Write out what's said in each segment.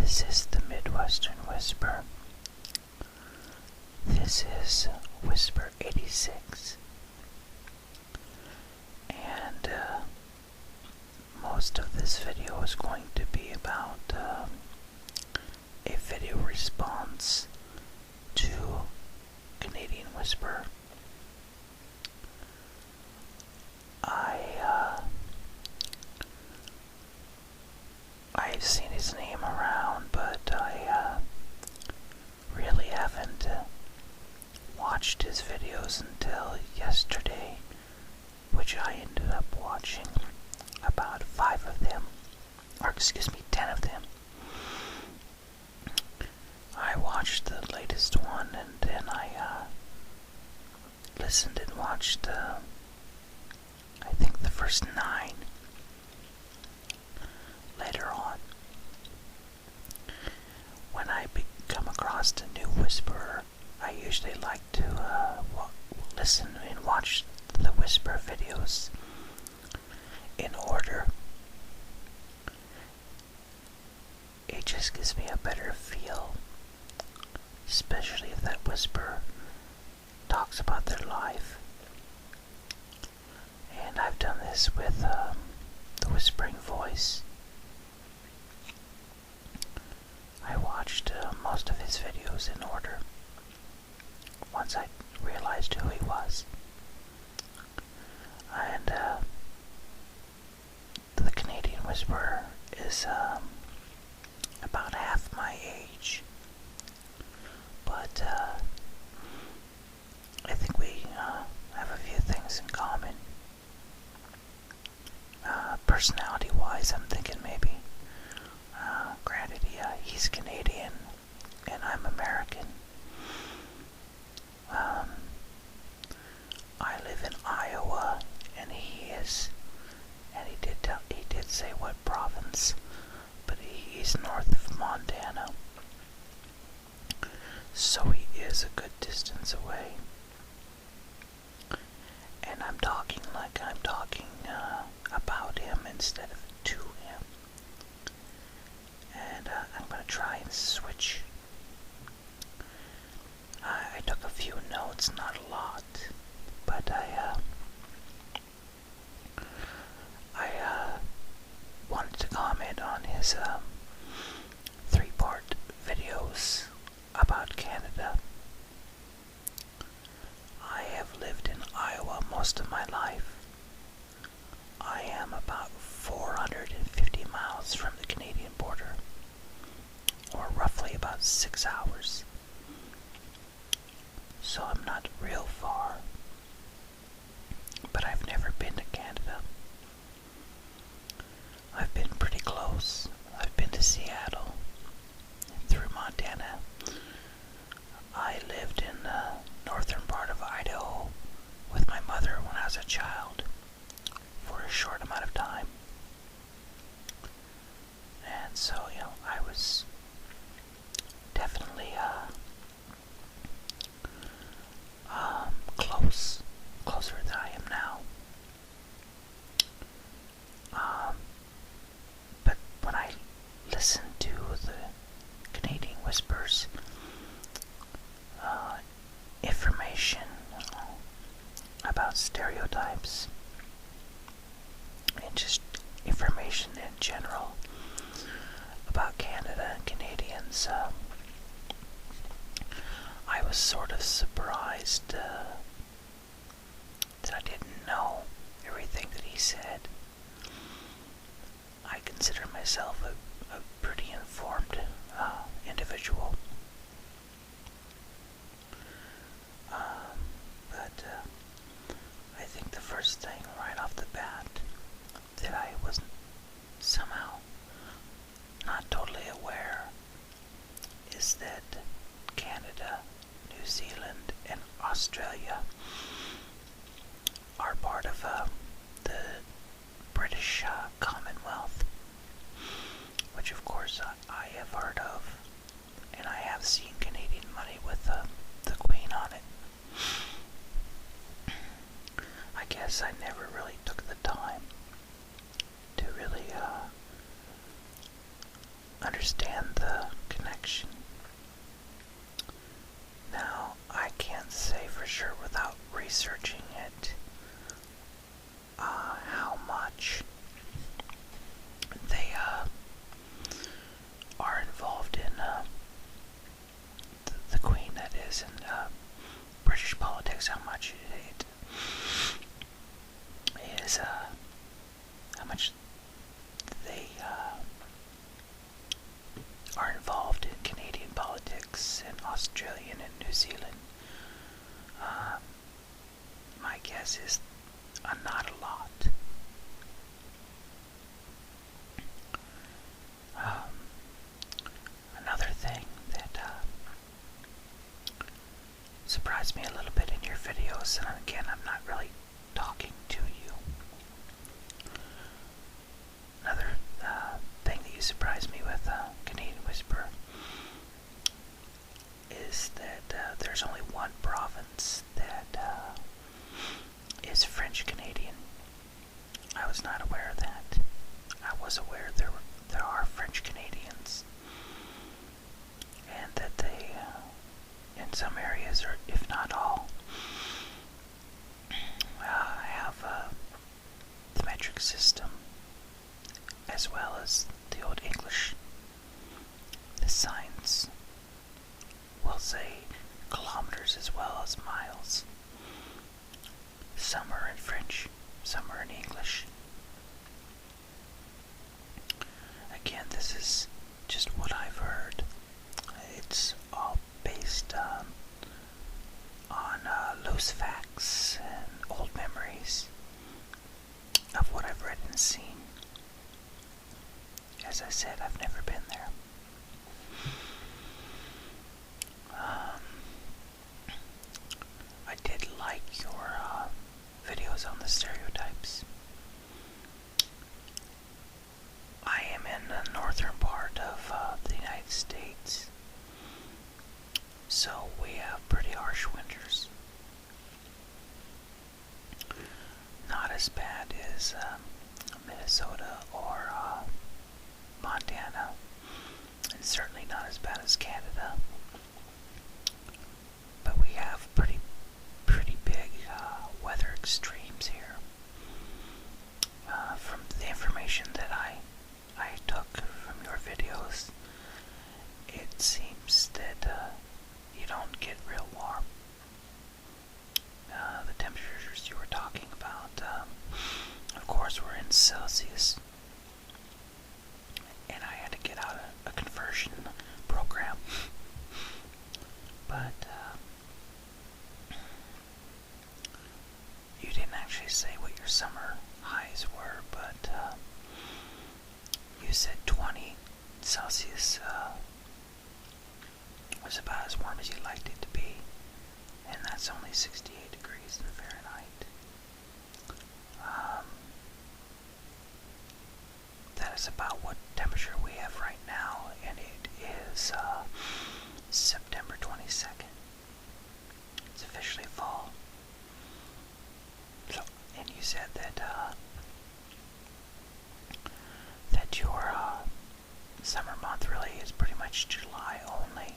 This is the Midwestern Whisper. This is Whisper 86. And most of this video is going to be about a video response to Canadian Whisper. I've seen his name around, but I really haven't watched his videos until yesterday, which I ended up watching about 5 of them, or 10 of them. I watched the latest one, and then I listened and watched I think the first 9 later on. When I come across a new whisperer, I usually like to listen and watch the whisper videos in order. It just gives me a better feel, especially if that whisperer talks about their life. And I've done this with the Whispering Voice. I watched most of his videos in order once I realized who he was. And the Canadian Whisperer is about half my age. But I think we have a few things in common. Personality-wise, I'm thinking maybe. Granted, he's Canadian and I'm American. I live in Iowa, and he did say what province, but he's north of Montana, so he is a good distance away. And I'm talking like I'm talking about him instead of to him. And I'm going to try and switch. I took a few notes, not a lot, but I wanted to comment on his 3-part videos about Canada. I have lived in Iowa most of my life. I am about 450 miles from the Canadian border, or roughly about 6 hours. So I'm not real far, but I've never been to Canada. I've been pretty close. I've been to Seattle, through Montana. I lived in the northern part of Idaho with my mother when I was a child for a short amount of time. And so, I was definitely closer than I am now. But when I listen to the Canadian Whispers, information about stereotypes and just information in general about Canada and Canadians, I was sort of surprised that I didn't know everything that he said. I consider myself a pretty informed individual. But I think the first thing right off the bat that I wasn't somehow not totally aware is that Canada, New Zealand, and Australia are part of the British Commonwealth, which of course I have heard of, and I have seen Canadian money with the Queen on it. I guess I never really took the time to really understand the connection. Now, I can't say for sure without researching it how much they are involved in the Queen, that is, in British politics, how much it is, how much they are involved in Canadian politics and Australian and New Zealand. My guess is not a lot. Another thing that surprised me a little bit in your videos, and again, I'm not really talking to you. Another thing that you surprised me with Canadian Whisper is that there's only one province that is French Canadian. I was not aware of that. I was aware there are French Canadians, and that they, in some areas, or if not all, have the metric system, as well as the Old English. The signs will say kilometers as well as miles. Some are in French, some are in English. Again, this is just what I've heard. It's all based on loose facts and old memories of what I've read and seen. As I said, I've never been there. I did like your videos on the stereotypes. I am in the northern part of the United States, so we have pretty harsh winters. Not as bad as Minnesota or Montana, and certainly not as bad as Canada. But we have pretty big weather extremes here. From the information that I took from your videos, it seems that you don't get real warm. The temperatures you were talking about, of course, were in Celsius, and I had to get out a conversion program. But you didn't actually say what your summer highs were, but you said 20 Celsius was about as warm as you liked it to be, and that's only 68 degrees in Fahrenheit. That is about what temperature we have right now, and it is September 22nd. It's officially fall. So, and you said that that your summer month really is pretty much July only.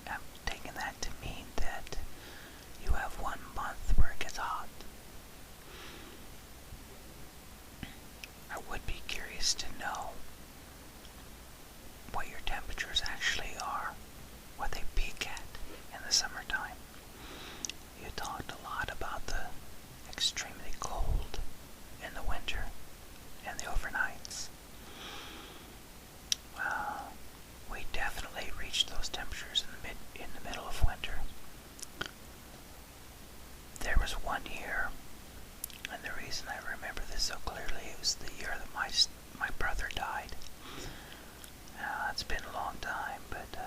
I'm taking that to mean that you have 1 month where it gets hot. I would be curious to know what your temperatures actually are, what they peak at in the summertime. You talked a lot about the extremely cold in the winter and the overnights. We definitely reached those temperatures in the middle of winter. There was one year, and the reason I remember this so clearly, it was the year that my brother died. It's been a long time, but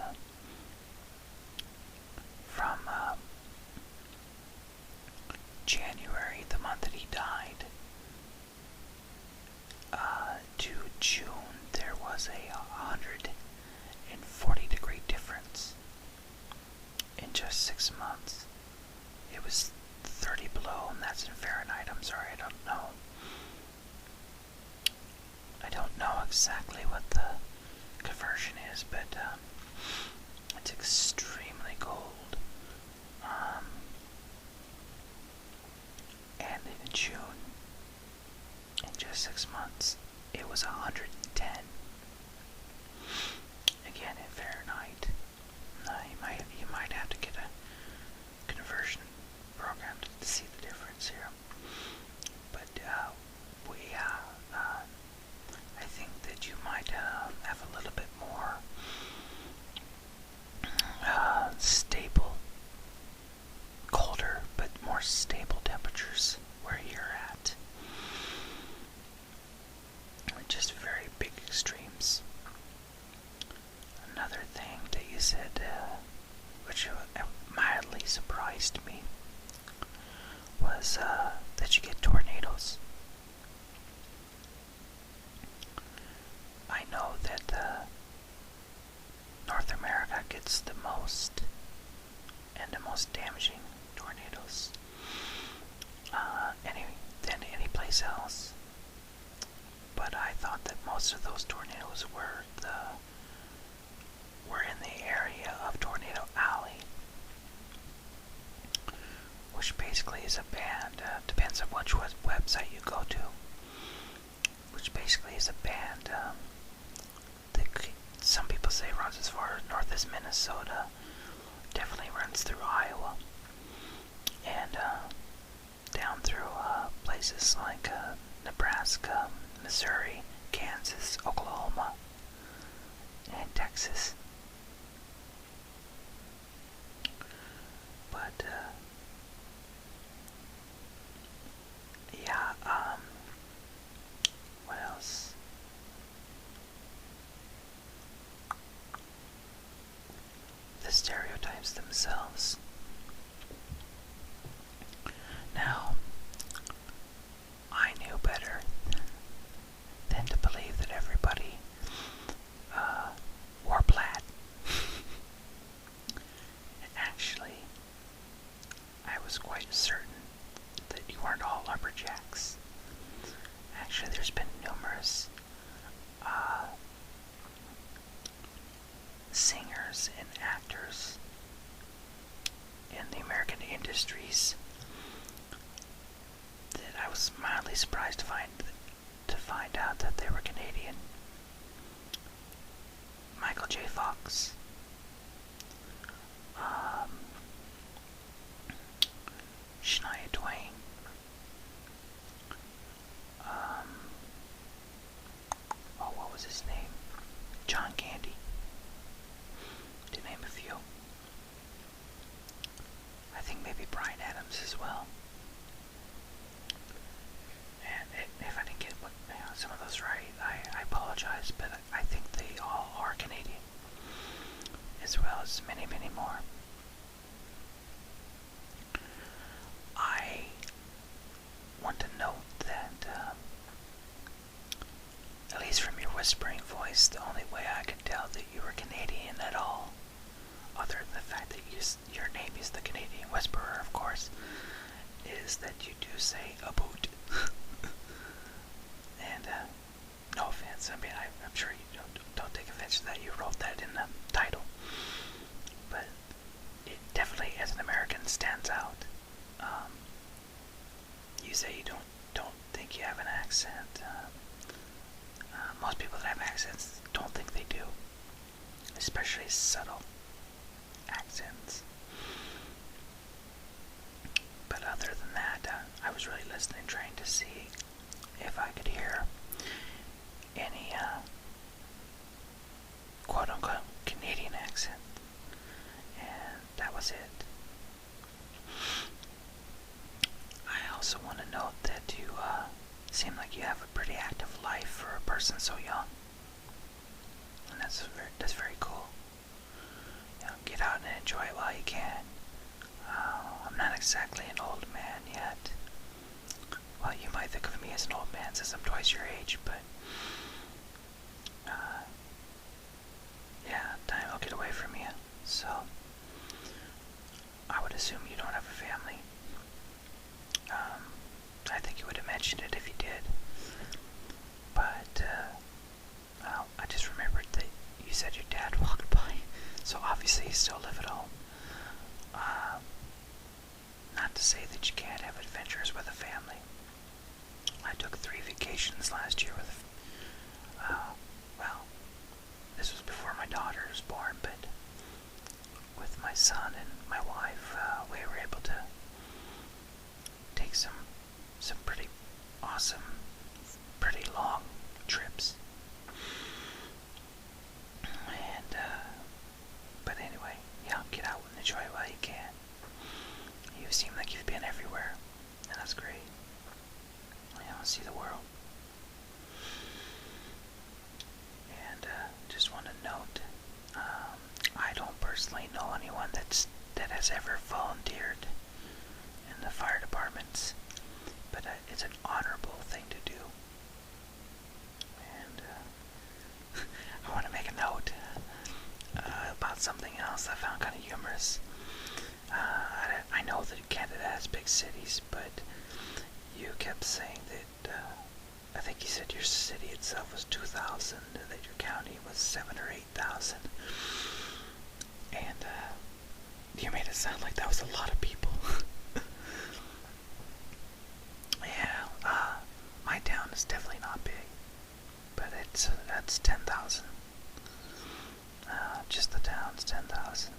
from January, the month that he died, to June, there was a 140-degree difference in just 6 months. It was 30 below, and that's in Fahrenheit. I'm sorry, I don't know exactly what the conversion is, but it's extremely cold. And in June, in just 6 months, it was 110. Again, in Fahrenheit. You might have to get a conversion program to see the difference here. But I think that you might have a little bit more stable, colder, but more stable temperatures where you're at. Just very big extremes. Another thing that you said, which mildly surprised me, was that you get tornadoes. I know that North America gets the most and the most damaging tornadoes than any place else. But I thought that most of those tornadoes were in the area of Tornado Alley, which basically is a band, depends on which website you go to, which basically is a band that some people say runs as far north as Minnesota, definitely runs through Iowa, and down through places like Nebraska, Missouri, Kansas, Oklahoma, and Texas. But yeah, what else? The stereotypes themselves. Now, I knew better than to believe that everybody wore plaid. And actually, I was quite certain that you weren't all lumberjacks. Actually, there's been numerous singers and actors in the American industries that I was mildly surprised to find out that they were Canadian. Michael J. Fox, Shania Twain, what was his name? John Candy, to name a few. I think maybe Bryan Adams as well. And if I didn't get some of those right, I apologize, but I think they all are Canadian, as well as many, many more. I want to note that, at least from your whispering voice, the only way I could tell that you were Canadian at all, other than the fact that your name is the Canadian Whisperer, of course, is that you do say a boot. And no offense, I mean, I'm sure you don't take offense to that. You wrote that in the title, but it definitely, as an American, stands out. You say you don't think you have an accent. Most people that have accents don't think they do, especially subtle accents. But other than that, I was really listening, trying to see if I could hear any quote-unquote Canadian accent, and that was it. I also want to note that you seem like you have a pretty active life for a person so young, and that's very cool. Get out and enjoy it while you can. I'm not exactly an old man yet. Well, you might think of me as an old man since I'm twice your age, but yeah, time will get away from you. So I would assume you don't have a family. I think you would have mentioned it if you did. But has ever volunteered in the fire departments, but it's an honorable thing to do. And I want to make a note about something else I found kind of humorous. I know that Canada has big cities, but you kept saying that, I think you said your city itself was 2,000, that your county was 7,000 or 8,000. And you made it sound like that was a lot of people. Yeah, my town is definitely not big, but that's 10,000. Just the town's 10,000.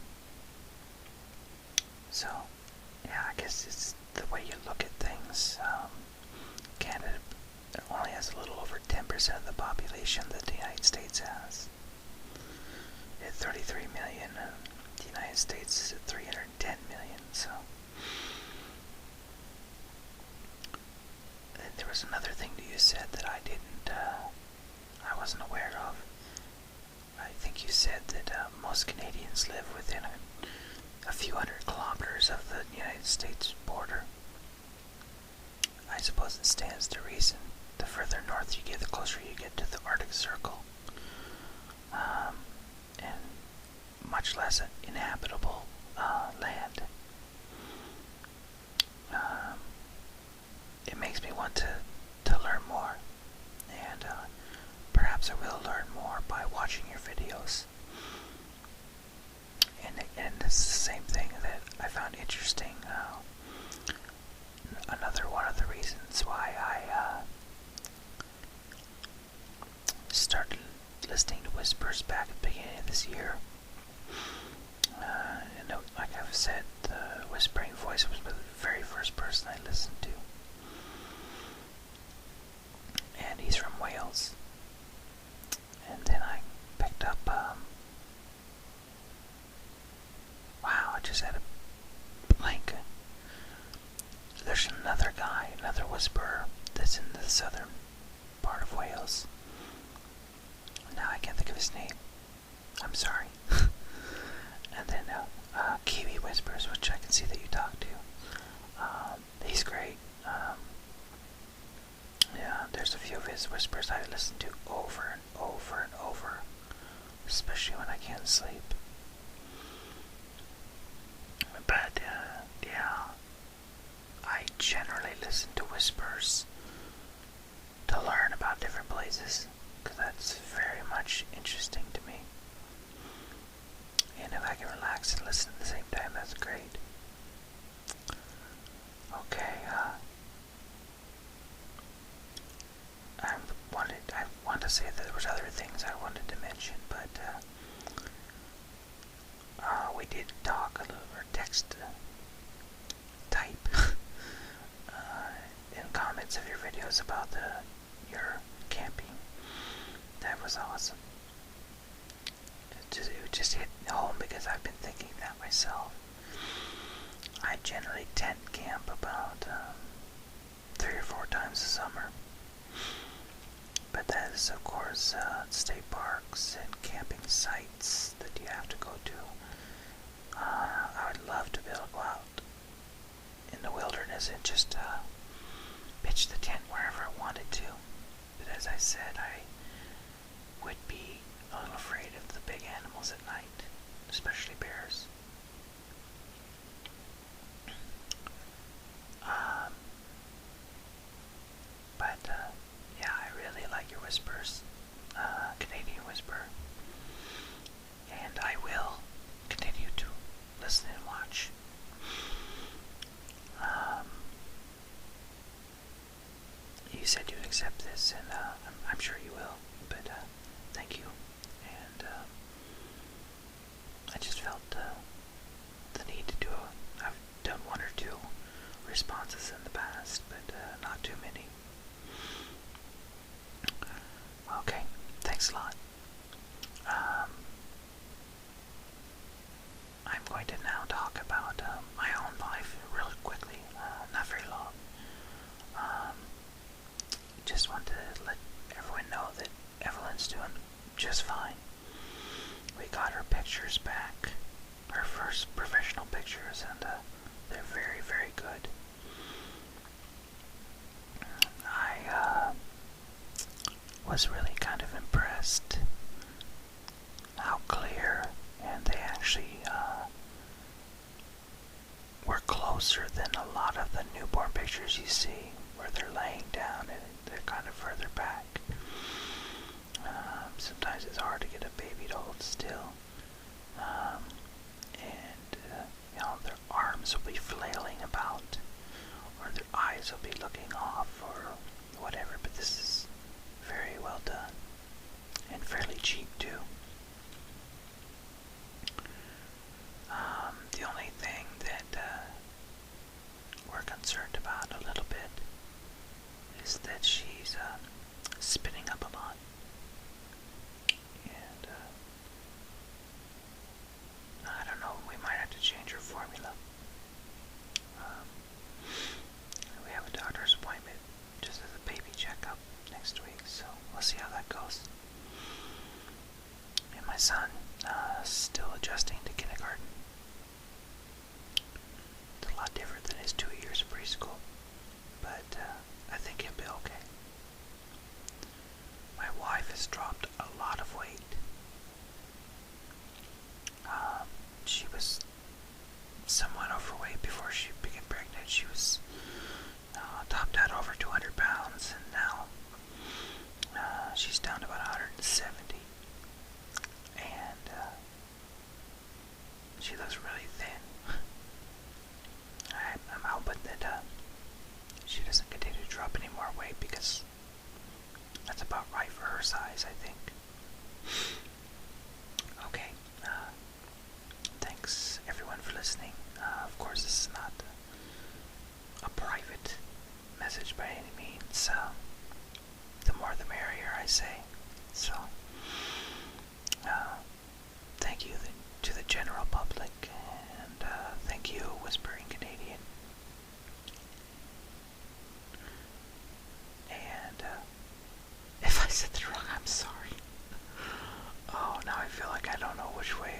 So, yeah, I guess it's the way you look at things. Canada only has a little over 10% of the population that the United States has. At 33 million, the United States is at 310 million, so. And there was another thing that you said that I wasn't aware of. I think you said that most Canadians live within a few hundred kilometers of the United States border. I suppose it stands to reason. The further north you get, the closer you get to the Arctic Circle. And much less inhabitable land. It makes me want to learn more. And perhaps I will learn more by watching your videos. And it's the same thing that I found interesting. Another one of the reasons why I started listening to Whispers back at the beginning of this year. And like I've said, the Whispering Voice was the very first person I listened to. And he's from Wales. And then I picked up, wow, I just had a blank. There's another guy, another whisperer, that's in the southern part of Wales. Now I can't think of his name. I'm sorry. And then Kiwi Whispers, which I can see that you talk to. He's great. Yeah, there's a few of his whispers I listen to over and over and over, especially when I can't sleep. But yeah, I generally listen to whispers to learn about different places, because that's very much interesting to me. And if I can relax and listen at the same time, that's great. Okay, I wanted to say that there was other things I wanted to mention, but we did talk a little, or text type in comments of your videos about your camping. That was awesome. It just hit home because I've been thinking that myself. I generally tent camp about 3 or 4 times a summer. But that is, of course, state parks and camping sites that you have to go to. I would love to be able to go out in the wilderness and just pitch the tent wherever I wanted to. But as I said, I would be a little afraid of the big animals at night, especially bears. Yeah, I really like your whispers, Canadian Whisper, and I will continue to listen and watch. You said you'd accept this, and I'm sure you will, but thank you. And I just felt the need to do it. I've done 1 or 2 responses in the past, but not too many. Okay, thanks a lot. I'm going to now talk about my own life really quickly, not very long. Just want to let everyone know that Evelyn's doing just fine. We got her pictures back, her first professional pictures was really kind of impressed how clear, and they actually were closer than a lot of the newborn pictures you see, where they're laying down and they're kind of further back. Sometimes it's hard to get a baby to hold still, and their arms will be flailing about, or their eyes will be looking off, or whatever. But this is very well done and fairly cheap too. The only thing that we're concerned about a little bit is that she's spinning up a lot, and I don't know, we might have to change her formula. We have a doctor's appointment just as a baby checkup next week, so we'll see how that goes. And my son still adjusting to kindergarten. It's a lot different than his 2 years of preschool, but I think he'll be okay. My wife has dropped a lot of weight. She was somewhat overweight before she became pregnant. She was topped out over 200 pounds, and now she's down to about 170. And she looks really thin. I'm hoping that she doesn't continue to drop any more weight, because that's about right for her size, I think. Okay, thanks everyone for listening. Of course, this is not a private message by any means. The more the merrier, I say. So, thank you to the general public, and thank you, Whispering Canadian. And if I said that wrong, I'm sorry. Oh, now I feel like I don't know which way,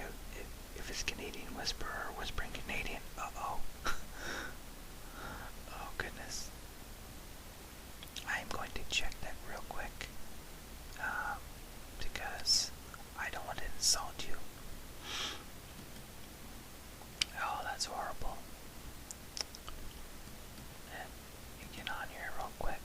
if it's Canadian Whisper or Whispering Canadian. Uh-oh. Oh, goodness. I'm going to check that real quick, because I don't want to insult you. Oh, that's horrible. Let me get on here real quick.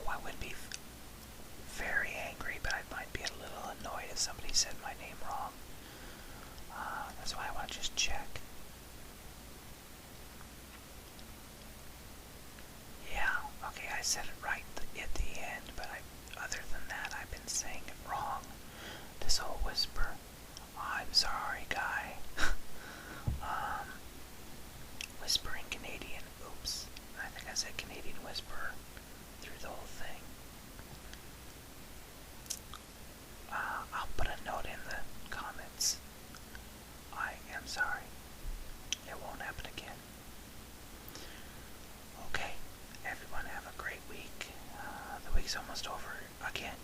I wouldn't be very angry, but I might be a little annoyed if somebody said my name wrong. That's why I want to just check. Yeah, okay, I said it right at the end, but other than that, I've been saying it wrong. This whole whisper. I'm sorry, guy. Whispering Canadian. Oops. I think I said Canadian Whisperer through the whole thing. I'll put a note in the comments. I am sorry. It won't happen again. Okay, everyone have a great week. The week's almost over again.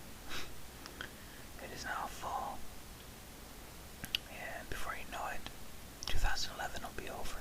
It is now fall. And before you know it, 2011 will be over.